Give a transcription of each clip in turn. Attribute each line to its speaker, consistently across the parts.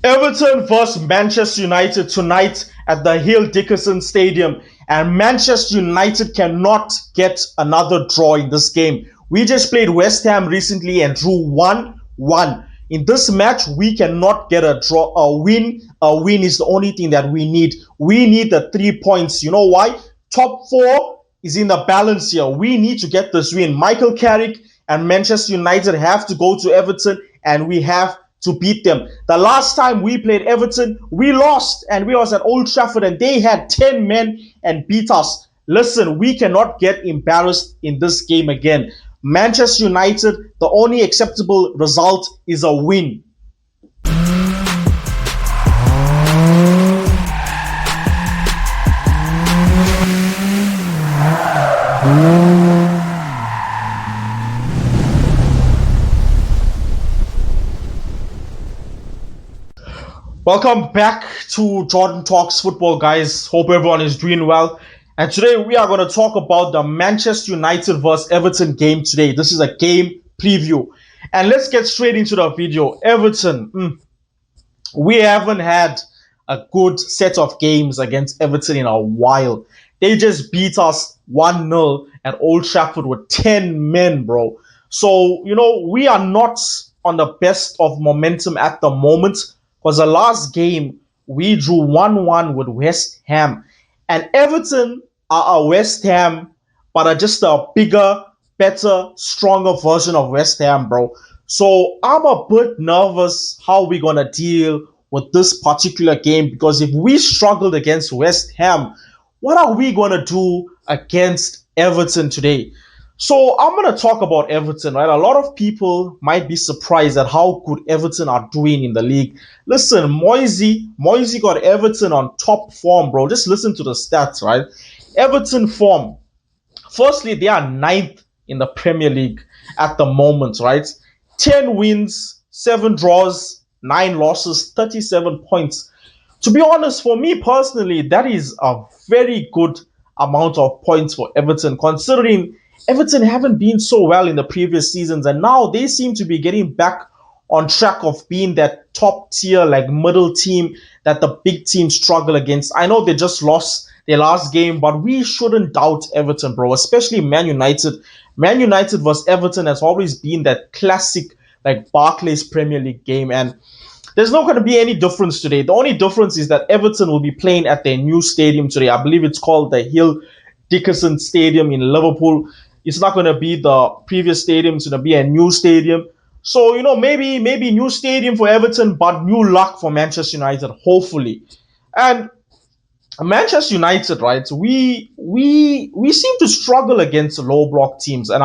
Speaker 1: Everton vs Manchester United tonight at the Hill Dickinson Stadium, and Manchester United cannot get another draw in this game. We just played West Ham recently and drew 1-1. In this match, we cannot get a draw, a win. A win is the only thing that we need. We need the 3 points. You know why? Top four is in the balance here. We need to get this win. Michael Carrick and Manchester United have to go to Everton, and we have to beat them. The last time we played Everton, we lost, and we was at Old Trafford, and they had 10 men and beat us. Listen, we cannot get embarrassed in this game again. Manchester United, the only acceptable result is a win. Welcome back to Jordan Talks Football, guys. Hope everyone is doing well. And today we are going to talk about the Manchester United vs Everton game today. This is a game preview. And let's get straight into the video. Everton, we haven't had a good set of games against Everton in a while. They just beat us 1-0 at Old Trafford with 10 men, bro. So, we are not on the best of momentum at the moment. Because the last game, we drew 1-1 with West Ham. And Everton are a West Ham, but are just a bigger, better, stronger version of West Ham, bro. So I'm a bit nervous how we're going to deal with this particular game. Because if we struggled against West Ham, what are we going to do against Everton today? So I'm going to talk about Everton, right? A lot of people might be surprised at how good Everton are doing in the league. Listen, Moyes got Everton on top form, bro. Just listen to the stats, right? Everton form. Firstly, they are ninth in the Premier League at the moment, right? 10 wins, 7 draws, 9 losses, 37 points. To be honest, for me personally, that is a very good amount of points for Everton, considering Everton haven't been so well in the previous seasons, and now they seem to be getting back on track of being that top tier, like middle team that the big teams struggle against. I know they just lost their last game, but we shouldn't doubt Everton, bro, especially Man United. Man United vs Everton has always been that classic, like Barclays Premier League game, and there's not going to be any difference today. The only difference is that Everton will be playing at their new stadium today. I believe it's called the Hill Dickinson Stadium in Liverpool. It's not going to be the previous stadium. It's going to be a new stadium. So, maybe new stadium for Everton, but new luck for Manchester United, hopefully. And Manchester United, right? We seem to struggle against low block teams, and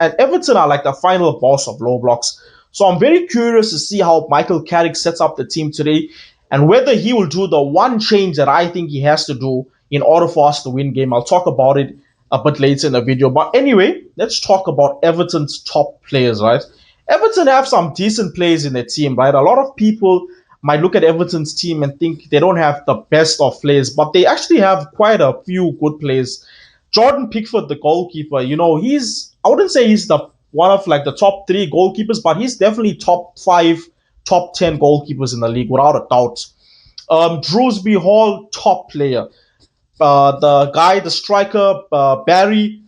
Speaker 1: Everton are like the final boss of low blocks. So I'm very curious to see how Michael Carrick sets up the team today, and whether he will do the one change that I think he has to do in order for us to win game. I'll talk about it a bit later in the video. But anyway, let's talk about Everton's top players, right? Everton have some decent players in their team, right? A lot of people might look at Everton's team and think they don't have the best of players, but they actually have quite a few good players. Jordan Pickford, the goalkeeper, I wouldn't say he's the one of like the top 3 goalkeepers, but he's definitely top 5, top 10 goalkeepers in the league, without a doubt. Drewsby Hall, top player. The striker, Barry,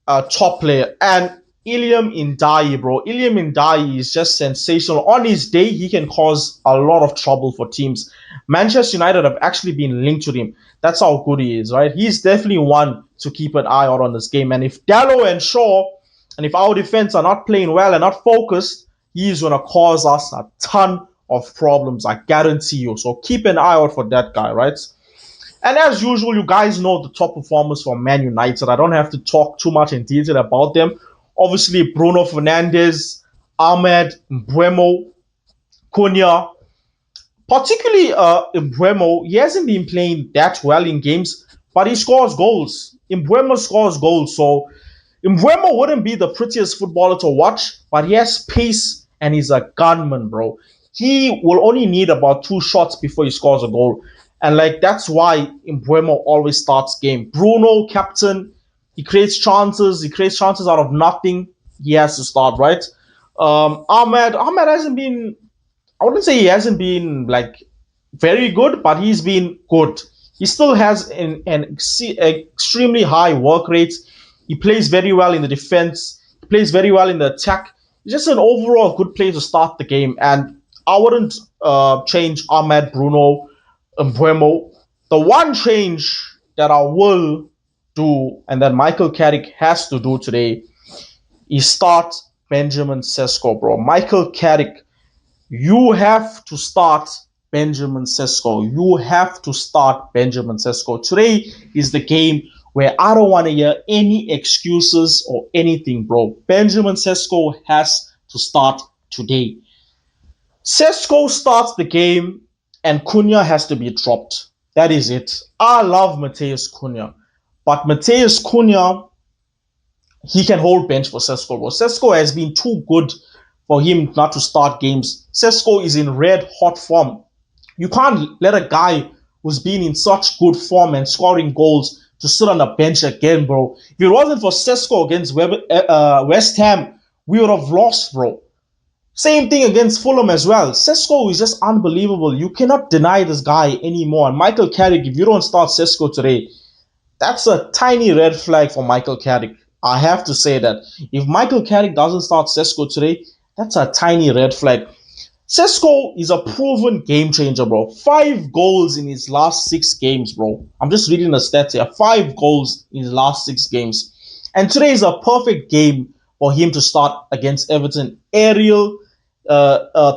Speaker 1: top player. And Iliam Ndiaye, bro. Iliam Ndiaye is just sensational. On his day, he can cause a lot of trouble for teams. Manchester United have actually been linked to him. That's how good he is, right? He's definitely one to keep an eye out on this game. And if Dalot and Shaw, and if our defense are not playing well and not focused, he's going to cause us a ton of problems, I guarantee you. So keep an eye out for that guy, right? And as usual, you guys know the top performers for Man United. I don't have to talk too much in detail about them. Obviously, Bruno Fernandes, Ahmed, Mbeumo, Cunha. Particularly Mbeumo, he hasn't been playing that well in games, but he scores goals. Mbeumo scores goals. So Mbeumo wouldn't be the prettiest footballer to watch, but he has pace and he's a gunman, bro. He will only need about 2 shots before he scores a goal. And that's why Mbeumo always starts game. Bruno, captain, he creates chances. He creates chances out of nothing. He has to start, right? Ahmed hasn't been I wouldn't say he hasn't been like very good, but he's been good. He still has extremely high work rate. He plays very well in the defense. He plays very well in the attack. He's just an overall good player to start the game. And I wouldn't change Ahmed, Bruno, Mbuemo. The one change that I will do and that Michael Carrick has to do today is start Benjamin Sesko, bro. Michael Carrick, you have to start Benjamin Sesko. You have to start Benjamin Sesko. Today is the game where I don't want to hear any excuses or anything, bro. Benjamin Sesko has to start today. Sesko starts the game and Cunha has to be dropped. That is it. I love Matheus Cunha. But Matheus Cunha, he can hold bench for Sesko, bro. Sesko has been too good for him not to start games. Sesko is in red hot form. You can't let a guy who's been in such good form and scoring goals to sit on the bench again, bro. If it wasn't for Sesko against West Ham, we would have lost, bro. Same thing against Fulham as well. Sesko is just unbelievable. You cannot deny this guy anymore. And Michael Carrick, if you don't start Sesko today, that's a tiny red flag for Michael Carrick. I have to say that. If Michael Carrick doesn't start Sesko today, that's a tiny red flag. Sesko is a proven game changer, bro. 5 goals in his last 6 games, bro. I'm just reading the stats here. 5 goals in his last 6 games. And today is a perfect game for him to start against Everton. Aerial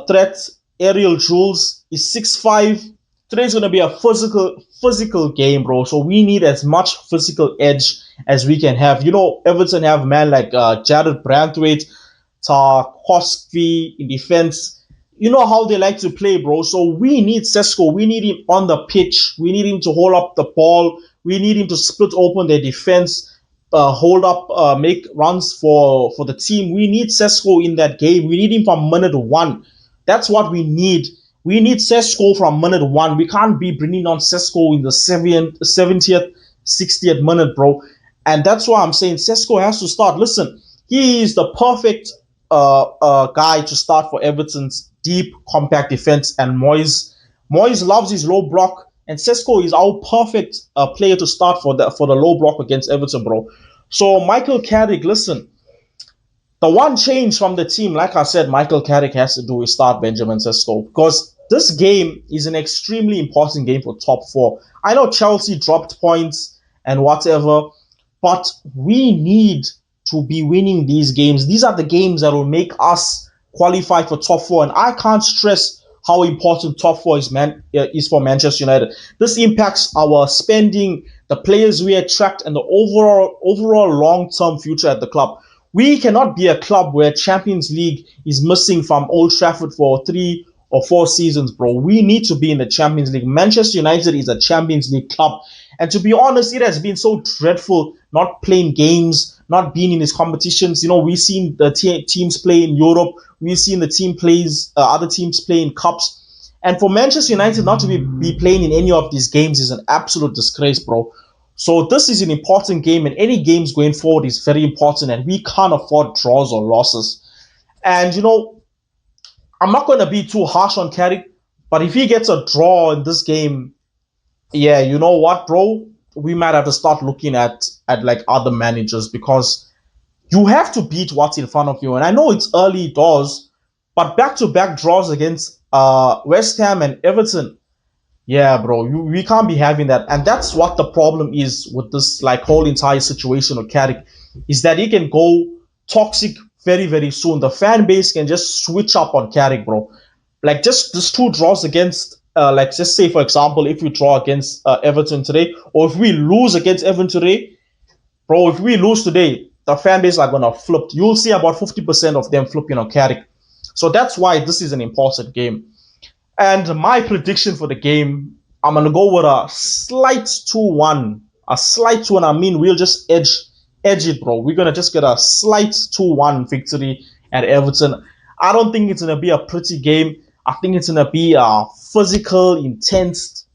Speaker 1: threat, aerial duels is 6-5. Today's going to be a physical game, bro. So we need as much physical edge as we can have. You know, Everton have a man like Jared Branthwaite, Tarkowski in defense. You know how they like to play, bro. So we need Sesko. We need him on the pitch. We need him to hold up the ball. We need him to split open their defense, hold up, make runs for the team. We need Sesko in that game. We need him from minute 1. That's what we need. We need Sesko from minute 1. We can't be bringing on Sesko in the 70th, 60th minute, bro. And that's why I'm saying Sesko has to start. Listen, he is the perfect guy to start for Everton's deep, compact defense. And Moyes loves his low block. And Sesko is our perfect player to start for the low block against Everton, bro. So Michael Carrick, listen. The one change from the team, like I said, Michael Carrick has to do is start Benjamin Sesko. Because this game is an extremely important game for top 4. I know Chelsea dropped points and whatever, but we need to be winning these games. These are the games that will make us qualify for top 4. And I can't stress how important top 4 is for Manchester United. This impacts our spending, the players we attract, and the overall long-term future at the club. We cannot be a club where Champions League is missing from Old Trafford for 3 or 4 seasons, bro. We need to be in the Champions League. Manchester United is a Champions League club. And to be honest, it has been so dreadful not playing games, not being in these competitions. You know, we've seen the teams play in Europe. We've seen the other teams play in cups. And for Manchester United not to be playing in any of these games is an absolute disgrace, bro. So this is an important game, and any games going forward is very important, and we can't afford draws or losses. And, you know, I'm not going to be too harsh on Carrick, but if he gets a draw in this game, yeah, you know what, bro? We might have to start looking at like other managers, because you have to beat what's in front of you. And I know it's early doors, but back-to-back draws against West Ham and Everton, yeah, bro, we can't be having that. And that's what the problem is with this like whole entire situation with Carrick, is that he can go toxic very, very soon. The fan base can just switch up on Carrick, bro. Like just 2 draws against, like just say for example, if we draw against Everton today, or if we lose against Everton today, bro, if we lose today, the fan base are gonna flip. You'll see about 50% of them flipping on Carrick. So that's why this is an important game. And my prediction for the game, I'm going to go with a slight 2-1. A slight 2-1. I mean, we'll just edge it, bro. We're going to just get a slight 2-1 victory at Everton. I don't think it's going to be a pretty game. I think it's going to be a physical, intense,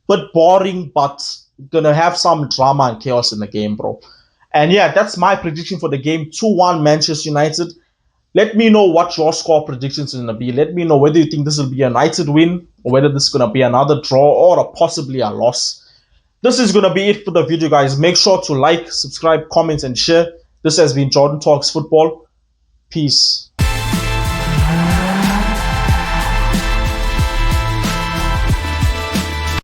Speaker 1: but boring, but going to have some drama and chaos in the game, bro. And yeah, that's my prediction for the game. 2-1 Manchester United. Let me know what your score predictions are going to be. Let me know whether you think this will be a United win or whether this is going to be another draw or possibly a loss. This is going to be it for the video, guys. Make sure to like, subscribe, comment, and share. This has been Jordan Talks Football. Peace.